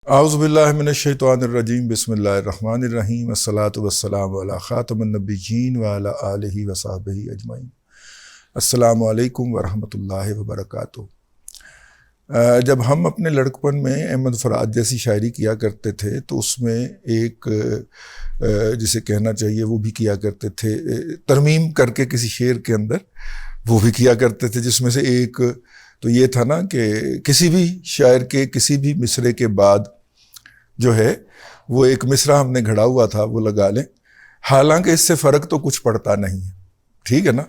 اعوذ باللہ من الشیطان الرجیم بسم اللہ الرحمن الرحیم الصلاۃ والسلام علی خاتم النبیین وعلی آلہ وصحبہ اجمعین۔ السلام علیکم ورحمۃ اللہ وبرکاتہ۔ جب ہم اپنے لڑکپن میں احمد فراد جیسی شاعری کیا کرتے تھے تو اس میں ایک جسے کہنا چاہیے وہ بھی کیا کرتے تھے، ترمیم کر کے کسی شعر کے اندر وہ بھی کیا کرتے تھے، جس میں سے ایک تو یہ تھا نا کہ کسی بھی شاعر کے کسی بھی مصرے کے بعد جو ہے وہ ایک مصرع ہم نے گھڑا ہوا تھا وہ لگا لیں، حالانکہ اس سے فرق تو کچھ پڑتا نہیں ہے، ٹھیک ہے نا،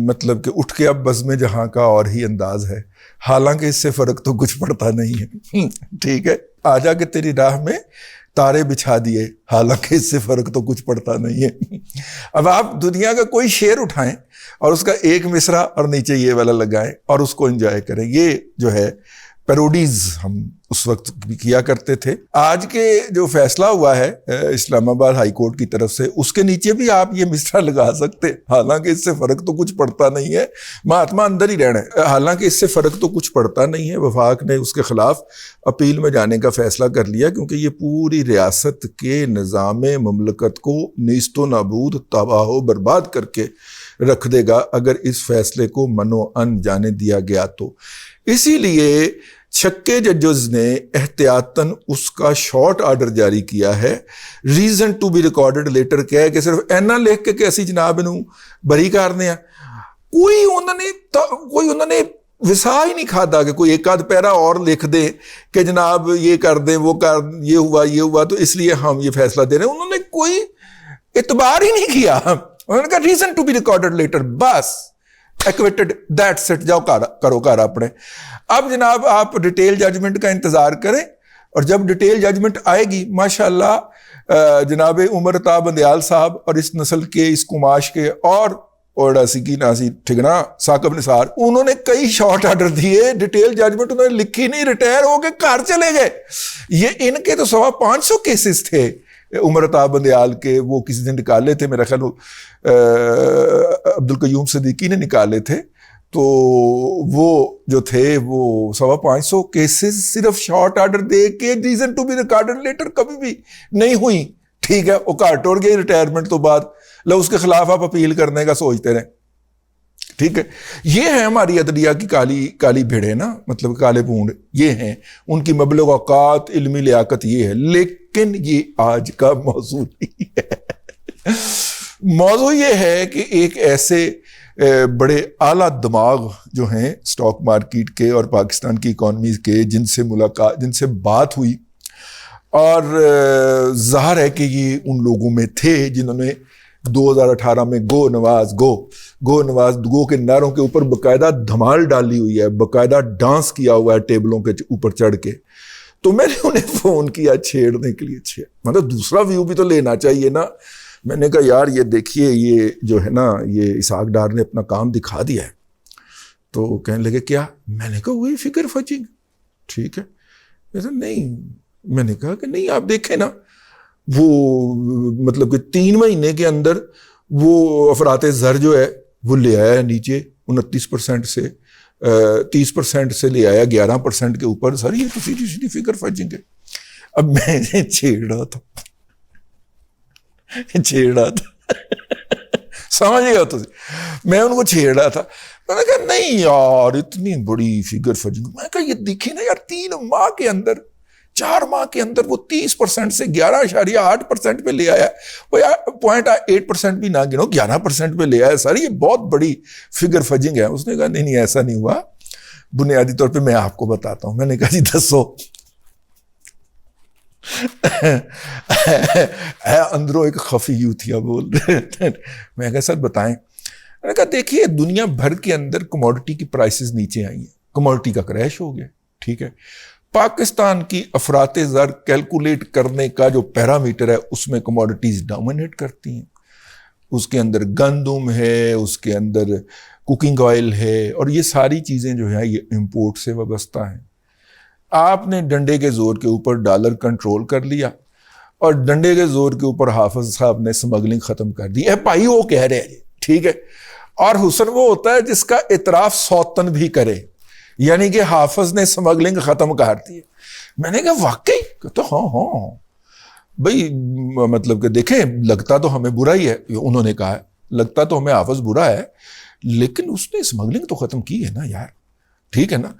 مطلب کہ اٹھ کے اب بزم جہاں کا اور ہی انداز ہے، حالانکہ اس سے فرق تو کچھ پڑتا نہیں ہے، ٹھیک ہے، آ جا کے تیری راہ میں تارے بچھا دیے، حالانکہ اس سے فرق تو کچھ پڑتا نہیں ہے۔ اب آپ دنیا کا کوئی شعر اٹھائیں اور اس کا ایک مصرع اور نیچے یہ والا لگائیں اور اس کو انجوائے کریں، یہ جو ہے پیروڈیز ہم اس وقت بھی کیا کرتے تھے۔ آج کے جو فیصلہ ہوا ہے اسلام آباد ہائی کورٹ کی طرف سے، اس کے نیچے بھی آپ یہ مصرع لگا سکتے، حالانکہ اس سے فرق تو کچھ پڑتا نہیں ہے، مہاتما اندر ہی رہنا ہے، حالانکہ اس سے فرق تو کچھ پڑتا نہیں ہے۔ وفاق نے اس کے خلاف اپیل میں جانے کا فیصلہ کر لیا، کیونکہ یہ پوری ریاست کے نظام مملکت کو نیست و نابود، تباہ و برباد کر کے رکھ دے گا اگر اس فیصلے کو منو ان جانے دیا گیا تو۔ اسی لیے چھکے ججز نے احتیاطاً اس کا شارٹ آرڈر جاری کیا ہے، reason to be recorded later کہہ کہ صرف اینا لکھ کے کہ اسی جناب انہوں بری کرنے ہیں، کوئی انہوں نے وسا ہی نہیں کھادا کہ کوئی ایک آدھ پیرا اور لکھ دے کہ جناب یہ کر دیں وہ کر، یہ ہوا تو اس لیے ہم یہ فیصلہ دے رہے ہیں، انہوں نے کوئی اعتبار ہی نہیں کیا، انہوں نے کہا reason to be recorded later, بس ایکویٹڈ، دیٹس اٹ، جاؤ کرو کار اپنے۔ اب جناب آپ ڈیٹیل ججمنٹ کا انتظار کریں، اور جب ڈیٹیل ججمنٹ آئے گی ماشاءاللہ جناب عمر تا بندیال صاحب اور اس نسل کے، اس کماش کے اور اوڑا سکی ناسی ٹھگنا ثاقب نثار، انہوں نے کئی شارٹ آرڈر دیے، ڈیٹیل ججمنٹ انہوں نے لکھی نہیں، ریٹائر ہو کے گھر چلے گئے۔ یہ ان کے تو 500 کیسز تھے عمر تا بندیال کے، وہ کسی نے نکالے تھے، میرا خیال عبدالقیوم صدیقی نے نکالے تھے، تو وہ جو تھے وہ 550 کیسز صرف شارٹ آرڈر دے کے reason to be recorded later کبھی بھی نہیں ہوئی، ٹھیک ہے، وہ گھر ٹوڑ گئے ریٹائرمنٹ تو بعد، لو اس کے خلاف آپ اپیل کرنے کا سوچتے رہیں، ٹھیک ہے۔ یہ ہے ہماری عدلیہ کی کالی بھیڑیں نا، مطلب کالے پونڈ، یہ ہیں ان کی مبلغ اوقات، علمی لیاقت یہ ہے، لیکن یہ آج کا موضوع نہیں ہے۔ موضوع یہ ہے کہ ایک ایسے بڑے اعلیٰ دماغ جو ہیں اسٹاک مارکیٹ کے اور پاکستان کی اکانومی کے، جن سے بات ہوئی، اور ظاہر ہے کہ یہ ان لوگوں میں تھے جنہوں نے 2018 میں گو نواز گو کے نعروں کے اوپر باقاعدہ دھمال ڈالی ہوئی ہے، باقاعدہ ڈانس کیا ہوا ہے ٹیبلوں کے اوپر چڑھ کے، تو میں نے انہیں فون کیا چھیڑنے کے لیے، مطلب دوسرا ویو بھی تو لینا چاہیے نا۔ میں نے کہا یار یہ دیکھیے، یہ جو ہے نا یہ اسحاق ڈار نے اپنا کام دکھا دیا ہے۔ تو کہنے لگے کیا؟ میں نے کہا وہی فگر فچنگ، ٹھیک ہے، نہیں، میں نے کہا کہ نہیں آپ دیکھیں نا، وہ مطلب کہ 3 مہینے کے اندر وہ افراط زر جو ہے وہ لے آیا نیچے 29% سے 30% سے لے آیا 11% کے اوپر۔ سر یہ تو سیدھی فگر فچنگ ہے۔ اب میں نے چھیڑا تھا سمجھ گیا تو میں ان کو چھیڑ رہا تھا، میں نے کہا نہیں یار اتنی بڑی فگر فجنگ، میں نے کہا یہ دیکھیں نا یار 4 ماہ کے اندر وہ 30% سے 11.8% پہ لے آیا، وہ یار 0.8% بھی نہ گنو 11% پہ لے آیا، سر یہ بہت بڑی فگر فجنگ ہے۔ اس نے کہا نہیں ایسا نہیں ہوا، بنیادی طور پہ میں آپ کو بتاتا ہوں۔ میں نے کہا جی دسو۔ اندروں ایک خفی یوتھیا بول رہے تھے، میں کہا سر بتائیں۔ میں نے کہا دیکھیے دنیا بھر کے اندر کموڈٹی کی پرائسز نیچے آئی ہیں، کموڈٹی کا کریش ہو گیا، ٹھیک ہے۔ پاکستان کی افراط زر کیلکولیٹ کرنے کا جو پیرامیٹر ہے اس میں کموڈٹیز ڈومینیٹ کرتی ہیں، اس کے اندر گندم ہے، اس کے اندر کوکنگ آئل ہے، اور یہ ساری چیزیں جو ہیں یہ امپورٹ سے وابستہ ہیں۔ آپ نے ڈنڈے کے زور کے اوپر ڈالر کنٹرول کر لیا، اور ڈنڈے کے زور کے اوپر حافظ صاحب نے سمگلنگ ختم کر دی ہے، بھائی وہ کہہ رہے ہیں ٹھیک ہے۔ اور حسن وہ ہوتا ہے جس کا اعتراف سوتن بھی کرے، یعنی کہ حافظ نے اسمگلنگ ختم کر دی. میں نے کہا واقعی؟ کہتا ہاں بھائی مطلب کہ دیکھیں لگتا تو ہمیں برا ہی ہے, انہوں نے کہا لگتا تو ہمیں حافظ برا ہے لیکن اس نے اسمگلنگ تو ختم کی ہے نا یار, ٹھیک ہے نا.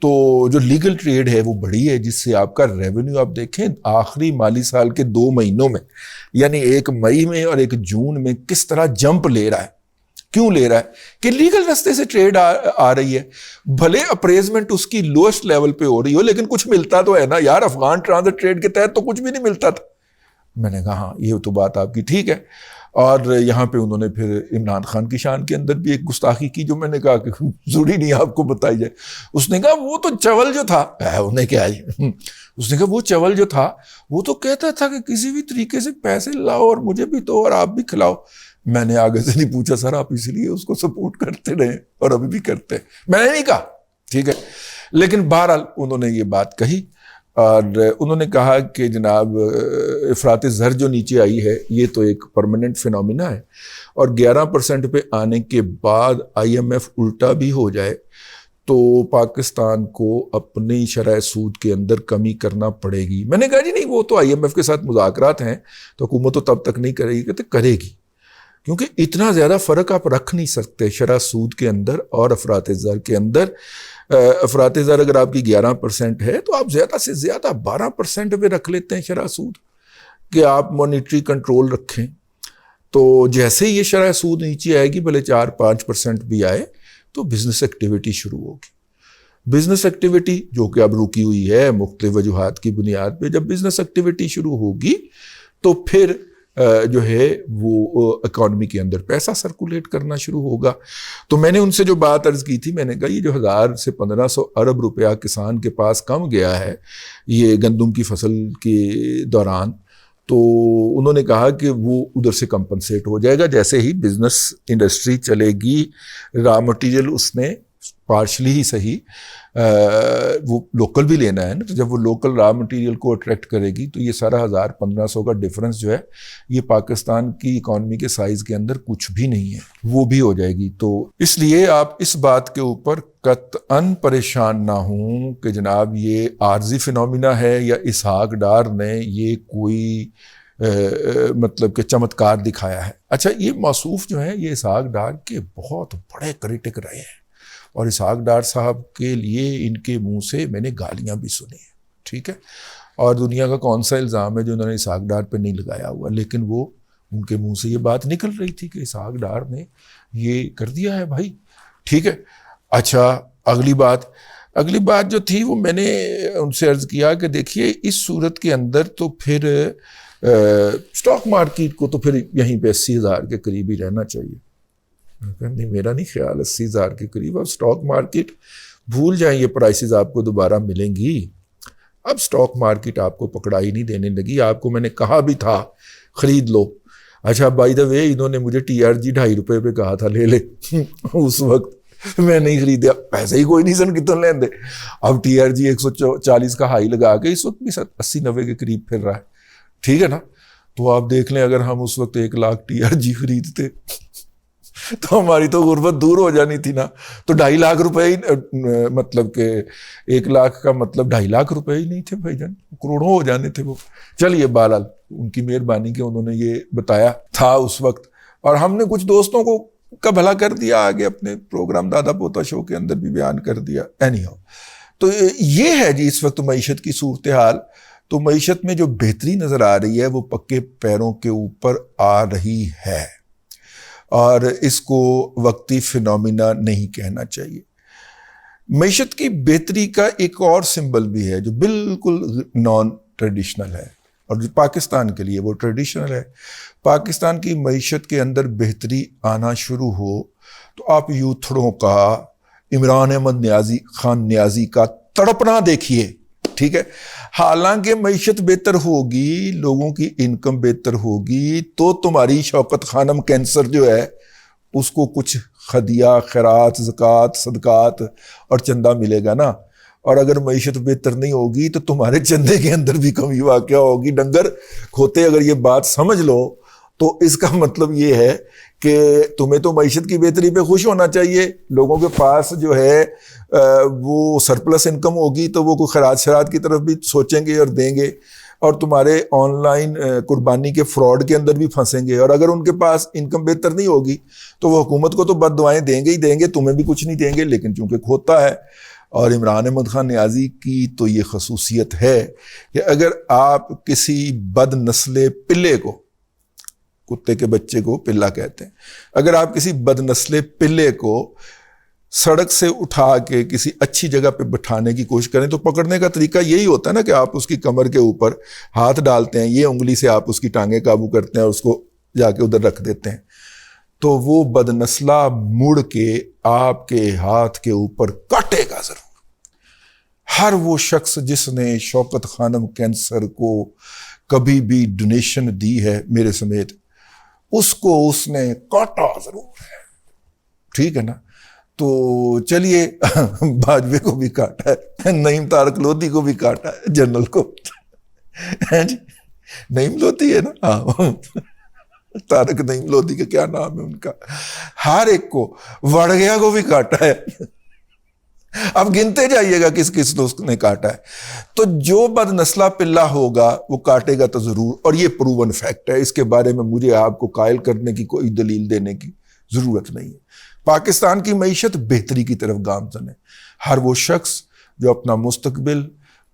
تو جو لیگل ٹریڈ ہے وہ بڑی ہے, جس سے آپ کا ریونیو آپ دیکھیں آخری مالی سال کے 2 مہینوں میں یعنی 1 مئی میں اور 1 جون میں کس طرح جمپ لے رہا ہے. کیوں لے رہا ہے؟ کہ لیگل رستے سے ٹریڈ آ رہی ہے, بھلے اپریزمنٹ اس کی لوسٹ لیول پہ ہو رہی ہو لیکن کچھ ملتا تو ہے نا یار. افغان ٹرانزٹ ٹریڈ کے تحت تو کچھ بھی نہیں ملتا تھا. میں نے کہا ہاں یہ تو بات آپ کی ٹھیک ہے. اور یہاں پہ انہوں نے پھر عمران خان کی شان کے اندر بھی ایک گستاخی کی جو میں نے کہا کہ ضروری نہیں آپ کو بتائی جائے. اس نے کہا وہ تو چول جو تھا, انہیں کیا ہے, اس نے کہا وہ چول جو تھا وہ تو کہتا تھا کہ کسی بھی طریقے سے پیسے لاؤ اور مجھے بھی دو اور آپ بھی کھلاؤ. میں نے آگے سے نہیں پوچھا سر آپ اس لیے اس کو سپورٹ کرتے رہے اور ابھی بھی کرتے ہیں, میں نے نہیں کہا ٹھیک ہے. لیکن بہرحال انہوں نے یہ بات کہی اور انہوں نے کہا کہ جناب افراط زر جو نیچے آئی ہے یہ تو ایک پرماننٹ فینومینا ہے اور 11% پہ آنے کے بعد IMF الٹا بھی ہو جائے تو پاکستان کو اپنی شرح سود کے اندر کمی کرنا پڑے گی. میں نے کہا جی نہیں وہ تو IMF کے ساتھ مذاکرات ہیں تو حکومت تو تب تک نہیں کرے گی, کہتے کرے گی کیونکہ اتنا زیادہ فرق آپ رکھ نہیں سکتے شرح سود کے اندر اور افراط زر کے اندر. افراط زر اگر آپ کی 11% ہے تو آپ زیادہ سے زیادہ 12% پہ رکھ لیتے ہیں شرح سود کہ آپ مانیٹری کنٹرول رکھیں. تو جیسے ہی یہ شرح سود نیچے آئے گی بھلے 4-5% بھی آئے تو بزنس ایکٹیویٹی شروع ہوگی. بزنس ایکٹیویٹی جو کہ اب رکی ہوئی ہے مختلف وجوہات کی بنیاد پہ, جب بزنس ایکٹیویٹی شروع ہوگی تو پھر جو ہے وہ اکانومی کے اندر پیسہ سرکولیٹ کرنا شروع ہوگا. تو میں نے ان سے جو بات عرض کی تھی, میں نے کہا یہ جو 1000 سے 1500 ارب روپیہ کسان کے پاس کم گیا ہے یہ گندم کی فصل کے دوران, تو انہوں نے کہا کہ وہ ادھر سے کمپنسیٹ ہو جائے گا جیسے ہی بزنس انڈسٹری چلے گی. را مٹیریل اس نے پارشلی ہی صحیح وہ لوکل بھی لینا ہے نا, تو جب وہ لوکل را مٹیریل کو اٹریکٹ کرے گی تو یہ سارا 1000-1500 کا ڈفرنس جو ہے یہ پاکستان کی اکانومی کے سائز کے اندر کچھ بھی نہیں ہے, وہ بھی ہو جائے گی. تو اس لیے آپ اس بات کے اوپر قطعاً پریشان نہ ہوں کہ جناب یہ عارضی فینومینا ہے یا اسحاق ڈار نے یہ کوئی مطلب کہ چمتکار دکھایا ہے. اچھا یہ موصوف جو ہیں یہ اسحاق ڈار کے بہت بڑے کریٹک رہے ہیں اور اسحاق ڈار صاحب کے لیے ان کے منہ سے میں نے گالیاں بھی سنی ہیں, ٹھیک ہے. اور دنیا کا کون سا الزام ہے جو انہوں نے اسحاق ڈار پہ نہیں لگایا ہوا, لیکن وہ ان کے منہ سے یہ بات نکل رہی تھی کہ اسحاق ڈار نے یہ کر دیا ہے بھائی, ٹھیک ہے. اچھا اگلی بات جو تھی وہ میں نے ان سے عرض کیا کہ دیکھیے اس صورت کے اندر تو پھر اسٹاک مارکیٹ کو تو پھر یہیں پہ 80,000 کے قریب ہی رہنا چاہیے. نہیں میرا نہیں خیال 80,000 کے قریب. اب اسٹاک مارکیٹ بھول جائیں, یہ پرائسز آپ کو دوبارہ ملیں گی. اب اسٹاک مارکیٹ آپ کو پکڑائی نہیں دینے لگی. آپ کو میں نے کہا بھی تھا خرید لو. اچھا بائی دا وے انہوں نے مجھے TRG 2.5 روپے پہ کہا تھا لے لے اس وقت میں نہیں خریدیا, پیسے ہی کوئی نہیں سن کتنے لین دے. اب TRG 140 کا ہائی لگا کے اس وقت بھی 80-90 کے قریب پھر رہا ہے, ٹھیک ہے نا. تو آپ دیکھ لیں اگر ہم اس وقت 1 لاکھ TRG خریدتے تو ہماری تو غربت دور ہو جانی تھی نا. تو 2.5 لاکھ روپے ہی مطلب کہ 1 لاکھ کا مطلب 2.5 لاکھ روپے ہی نہیں تھے بھائی جان, کروڑوں ہو جانے تھے وہ. چلیے بہرحال ان کی مہربانی کہ انہوں نے یہ بتایا تھا اس وقت اور ہم نے کچھ دوستوں کو کا بھلا کر دیا, آگے اپنے پروگرام دادا پوتا شو کے اندر بھی بیان کر دیا. اینی ہاؤ تو یہ ہے جی اس وقت معیشت کی صورتحال. تو معیشت میں جو بہتری نظر آ رہی ہے وہ پکے پیروں کے اوپر آ رہی ہے اور اس کو وقتی فینومینا نہیں کہنا چاہیے. معیشت کی بہتری کا ایک اور سمبل بھی ہے جو بالکل نان ٹریڈیشنل ہے اور جو پاکستان کے لیے وہ ٹریڈیشنل ہے. پاکستان کی معیشت کے اندر بہتری آنا شروع ہو تو آپ یوتھڑوں کا, عمران احمد خان نیازی کا تڑپنا دیکھیے, ٹھیک ہے. حالانکہ معیشت بہتر ہوگی, لوگوں کی انکم بہتر ہوگی تو تمہاری شوکت خانم کینسر جو ہے اس کو کچھ خدیہ, خیرات, زکوٰۃ, صدقات اور چندہ ملے گا نا. اور اگر معیشت بہتر نہیں ہوگی تو تمہارے چندے کے اندر بھی کمی واقع ہوگی. ڈنگر کھوتے اگر یہ بات سمجھ لو تو اس کا مطلب یہ ہے کہ تمہیں تو معیشت کی بہتری پہ خوش ہونا چاہیے، لوگوں کے پاس جو ہے وہ سرپلس انکم ہوگی تو وہ کوئی خراج شرات کی طرف بھی سوچیں گے اور دیں گے، اور تمہارے آن لائن قربانی کے فراڈ کے اندر بھی پھنسیں گے، اور اگر ان کے پاس انکم بہتر نہیں ہوگی تو وہ حکومت کو تو بد دعائیں دیں گے ہی دیں گے، تمہیں بھی کچھ نہیں دیں گے، لیکن چونکہ کھوتا ہے۔ اور عمران احمد خان نیازی کی تو یہ خصوصیت ہے کہ اگر آپ کسی بد نسل پلے کو، کتے کے بچے کو پلا کہتے ہیں، اگر آپ کسی بد نسل پلے کو سڑک سے اٹھا کے کسی اچھی جگہ پہ بٹھانے کی کوشش کریں تو پکڑنے کا طریقہ یہی ہوتا ہے نا کہ آپ اس کی کمر کے اوپر ہاتھ ڈالتے ہیں، یہ انگلی سے آپ اس کی ٹانگیں قابو کرتے ہیں اور اس کو جا کے ادھر رکھ دیتے ہیں، تو وہ بد نسلہ مڑ کے آپ کے ہاتھ کے اوپر کاٹے گا ضرور۔ ہر وہ شخص جس نے شوکت خانم کینسر کو کبھی بھی ڈونیشن دی ہے میرے سمیت، اس کو اس نے کاٹا ضرور ہے، ٹھیک ہے نا؟ تو چلیے باجوے کو بھی کاٹا ہے، نعیم تارک لودھی کو بھی کاٹا ہے، جنرل کو، نعیم لودھی ہے نا، ہاں تارک نعیم لودھی کا کیا نام ہے ان کا، ہر ایک کو، وڑگیا کو بھی کاٹا ہے، اب گنتے جائیے گا کس کس دوست نے کاٹا ہے۔ تو جو بد نسلہ پلہ ہوگا وہ کاٹے گا تو ضرور، اور یہ پروون فیکٹ ہے، اس کے بارے میں مجھے آپ کو قائل کرنے کی کوئی دلیل دینے کی ضرورت نہیں ہے۔ پاکستان کی معیشت بہتری کی طرف گامزن ہے، ہر وہ شخص جو اپنا مستقبل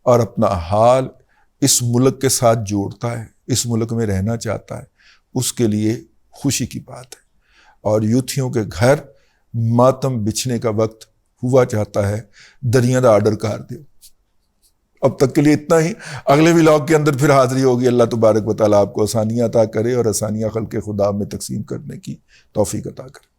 اور اپنا حال اس ملک کے ساتھ جوڑتا ہے، اس ملک میں رہنا چاہتا ہے، اس کے لیے خوشی کی بات ہے۔ اور یوتھیوں کے گھر ماتم بچھنے کا وقت ہوا چاہتا ہے، دریاں دا آرڈر کر دیو۔ اب تک کے لیے اتنا ہی، اگلے ولاگ کے اندر پھر حاضری ہوگی۔ اللہ تبارک و تعالیٰ آپ کو آسانیاں عطا کرے اور آسانیاں خلق خدا میں تقسیم کرنے کی توفیق عطا کرے۔